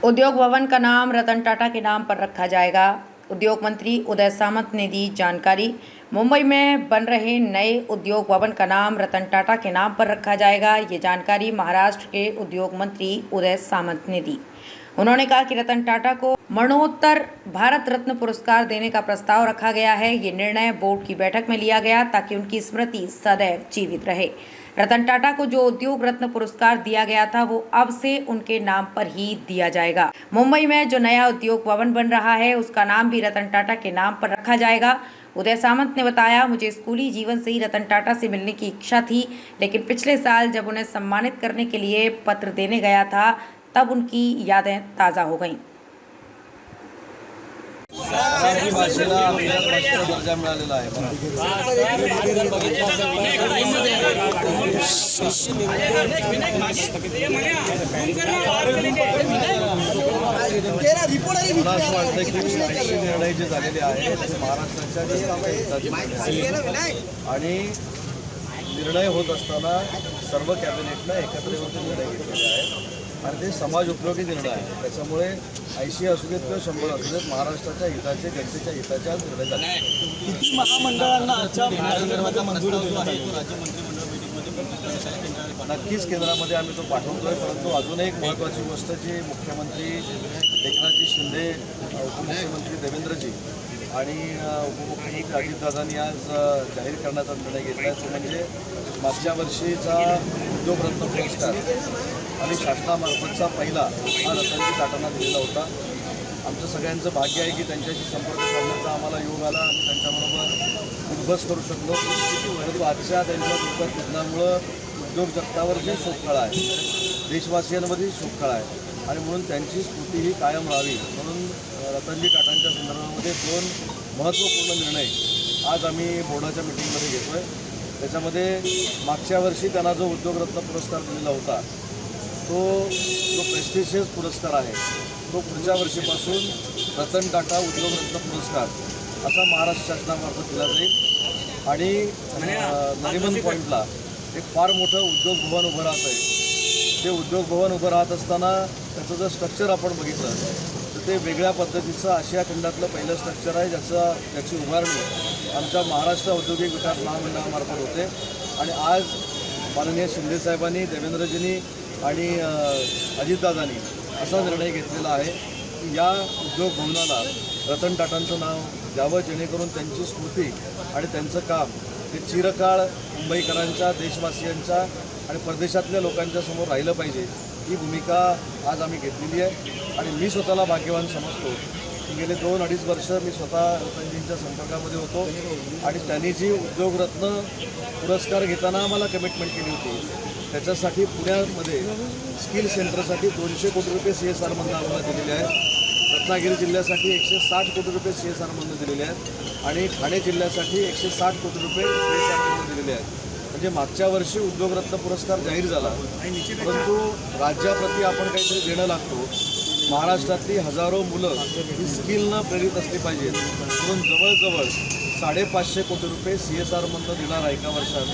उद्योग भवन का नाम रतन टाटा के नाम पर रखा जाएगा। उद्योग मंत्री उदय सामंत ने दी जानकारी। मुंबई में बन रहे नए उद्योग भवन का नाम रतन टाटा के नाम पर रखा जाएगा। ये जानकारी महाराष्ट्र के उद्योग मंत्री उदय सामंत ने दी। उन्होंने कहा कि रतन टाटा को मरणोत्तर भारत रत्न पुरस्कार देने का प्रस्ताव रखा गया है। ये निर्णय बोर्ड की बैठक में लिया गया ताकि उनकी स्मृति सदैव जीवित रहे। रतन टाटा को जो उद्योग रत्न पुरस्कार दिया गया था वो अब से उनके नाम पर ही दिया जाएगा। मुंबई में जो नया उद्योग भवन बन रहा है उसका नाम भी रतन टाटा के नाम पर रखा जाएगा। उदय सामंत ने बताया, मुझे स्कूली जीवन से ही रतन टाटा से मिलने की इच्छा थी, लेकिन पिछले साल जब उन्हें सम्मानित करने के लिए पत्र देने गया था तब उनकी यादें ताज़ा हो गईं। मराठी भाषेला राष्ट्रीय दर्जा मिळालेला आहे। मला असं वाटतं की असे निर्णय जे झालेले आहेत ते महाराष्ट्राच्या आणि निर्णय होत असताना सर्व कॅबिनेटनं एकत्र येऊन ते निर्णय घेतलेले आहेत आणि ते समाज उपयोगी निर्णय आहे। त्याच्यामुळे 80 असू देत किंवा 100 असू देत महाराष्ट्राच्या हिताचे जनतेच्या हिताच्या निर्णय झाले। किती महामंडळांना आजच्या संदर्भात मंजुरी देण्यात आली? नक्कीच केंद्रामध्ये आम्ही तो पाठवतोय, परंतु अजून एक महत्त्वाची गोष्ट जी मुख्यमंत्री एकनाथजी शिंदे, उपमुख्यमंत्री देवेंद्रजी आणि उपमुख्यमंत्री अजितदादांनी आज जाहीर करण्याचा निर्णय घेतला तो म्हणजे मागच्या वर्षीचा उद्योग रत्न पुरस्कार आणि शासनामार्फतचा पहिला हा रतनजी टाटांना दिलेला होता। आमचं सगळ्यांचं भाग्य आहे की त्यांच्याशी संपर्क साधण्याचा आम्हाला योग आला आणि त्यांच्याबरोबर उद्ध्वस करू शकलो। परंतु आजच्या त्यांच्या दुःखद निधनामुळं उद्योग जगतावर जे शोककळ आहे, देशवासियांमध्ये शोककळ आहे आणि म्हणून त्यांची स्मृती ही कायम राहावी म्हणून रतनजी टाटांच्या संदर्भामध्ये 2 महत्त्वपूर्ण निर्णय आज आम्ही बोर्डाच्या मिटिंगमध्ये घेतोय। त्याच्यामध्ये मागच्या वर्षी त्यांना जो उद्योगरत्न पुरस्कार दिलेला होता तो जो प्रेस्टिशियस पुरस्कार आहे तो पुढच्या वर्षीपासून रतन टाटा उद्योगरत्न पुरस्कार असा महाराष्ट्र शासनामार्फत दिला जाईल आणि नरिमन पॉईंटला एक फार मोठं उद्योग भवन उभं राहत आहे। ते उद्योग भवन उभं राहत असताना त्याचं जर स्ट्रक्चर आपण बघितलं तर ते वेगळ्या पद्धतीचं आशिया खंडातलं पहिलं स्ट्रक्चर आहे ज्याची उभारणी आमच्या महाराष्ट्र औद्योगिक विकास महामंडळामार्फत होते आणि आज माननीय शिंदेसाहेबांनी, देवेंद्रजींनी आणि अजितदादांनी असा निर्णय घेतलेला आहे की या उद्योग भवनाला रतन टाटांचं नाव द्यावं जेणेकरून त्यांची स्मृती आणि त्यांचं काम हे चिरकाळ मुंबईकरांच्या, देशवासियांच्या आणि परदेशातल्या लोकांच्या समोर राहिलं पाहिजे ही भूमिका आज आम्ही घेतलेली आहे। आणि मी स्वतःला भाग्यवान समजतो की गेले 2-2.5 वर्ष मी स्वतः रतनजींच्या संपर्कामध्ये होतो आणि त्यांनी जी उद्योगरत्न पुरस्कार घेताना आम्हाला कमिटमेंट केली होती त्याच्यासाठी पुण्यामध्ये स्किल सेंटरसाठी 200 कोटी रुपये CSR मधून आम्हाला दिलेले आहेत। रत्नागिरी जिल्ह्यासाठी 160 कोटी रुपये CSR मधून दिलेले आहेत आणि ठाणे जिल्ह्यासाठी 160 कोटी रुपये CSR मधून दिलेले आहेत। म्हणजे मागच्या वर्षी उद्योगरत्न पुरस्कार जाहीर झाला, परंतु राज्याप्रती आपण काहीतरी देणं लागतो। महाराष्ट्रातली हजारो मुलं ही स्किलनं प्रेरित असली पाहिजेत म्हणून जवळजवळ 550 कोटी रुपये CSR मधून देणारा एका वर्षात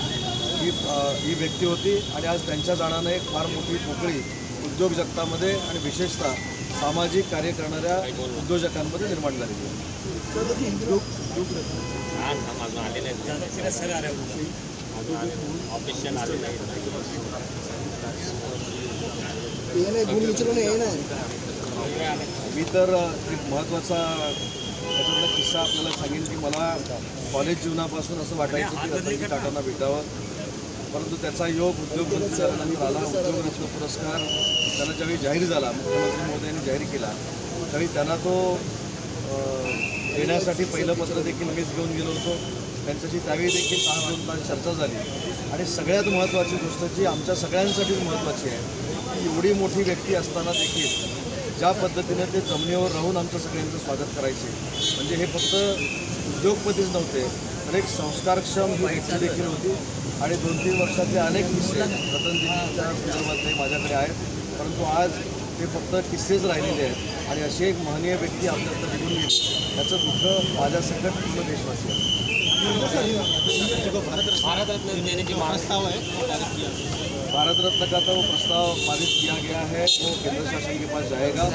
ही व्यक्ती होती आणि आज त्यांच्या जाण्यानं एक फार मोठी पोकळी उद्योग जगतामध्ये आणि विशेषतः सामाजिक कार्य करणाऱ्या उद्योजकांमध्ये निर्माण झालेली आहे। मी तर एक महत्त्वाचा त्याच्यातला किस्सा आपल्याला सांगेन की मला कॉलेज जीवनापासून असं वाटायचं की रतनजी टाटांना भेटावं, परंतु त्याचा योग उद्योगमंत्री झाल्यानंतर आला। उद्योगरत्न पुरस्कार त्याला ज्यावेळी जाहीर झाला, मुख्यमंत्री महोदयांनी जाहीर केला, त्यावेळी त्यांना तो देण्यासाठी पहिलं पत्र देखील मीच घेऊन गेलो होतो। त्यांच्याशी त्यावेळी देखील 6-2 तास चर्चा झाली आणि सगळ्यात महत्त्वाची गोष्ट जी आमच्या सगळ्यांसाठीच महत्त्वाची आहे की एवढी मोठी व्यक्ती असताना देखील ज्या पद्धतीने ते जमिनीवर राहून आमच्या सगळ्यांचं स्वागत करायचे, म्हणजे हे फक्त उद्योगपतीच नव्हते तर एक संस्कारक्षम ही व्यक्ती देखील होती आणि 2-3 वर्षातले अनेक किस्से रतनजींच्या संदर्भातले माझ्याकडे आहेत, परंतु आज ते फक्त किस्सेच राहिलेले आहेत आणि अशी एक महनीय व्यक्ती आपल्याकडे निघून गेली याचं दुःख माझ्यासकट पूर्ण देशवासी आहे। भारत रत्न देने की प्रस्ताव है, भारत रत्न का तो प्रस्ताव पारित किया गया है, वो केंद्र शासन के पास जाएगा।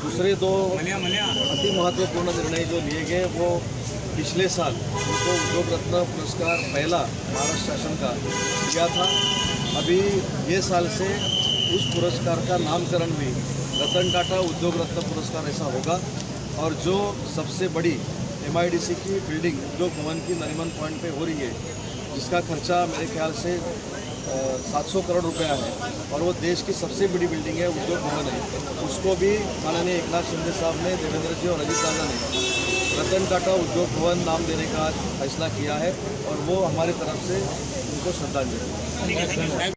दूसरे दो अति महत्वपूर्ण निर्णय जो लिए गए वो पिछले साल उनको उद्योग रत्न पुरस्कार पहला महाराष्ट्र शासन का दिया था। अभी ये साल से उस पुरस्कार का नामकरण भी रतन टाटा उद्योग रत्न पुरस्कार ऐसा होगा। और जो सबसे बड़ी MIDC की बिल्डिंग उद्योग भवन की नरीमन पॉइंट पे हो रही है, जिसका खर्चा मेरे ख्याल से 700 करोड़ रुपया है और वो देश की सबसे बड़ी बिल्डिंग है, उद्योग भवन है, उसको भी माननीय एकनाथ शिंदे साहब ने, देवेंद्र जी और अजीत दादा ने रतन टाटा उद्योग भवन नाम देने का फैसला किया है और वो हमारी तरफ से उनको श्रद्धांजलि।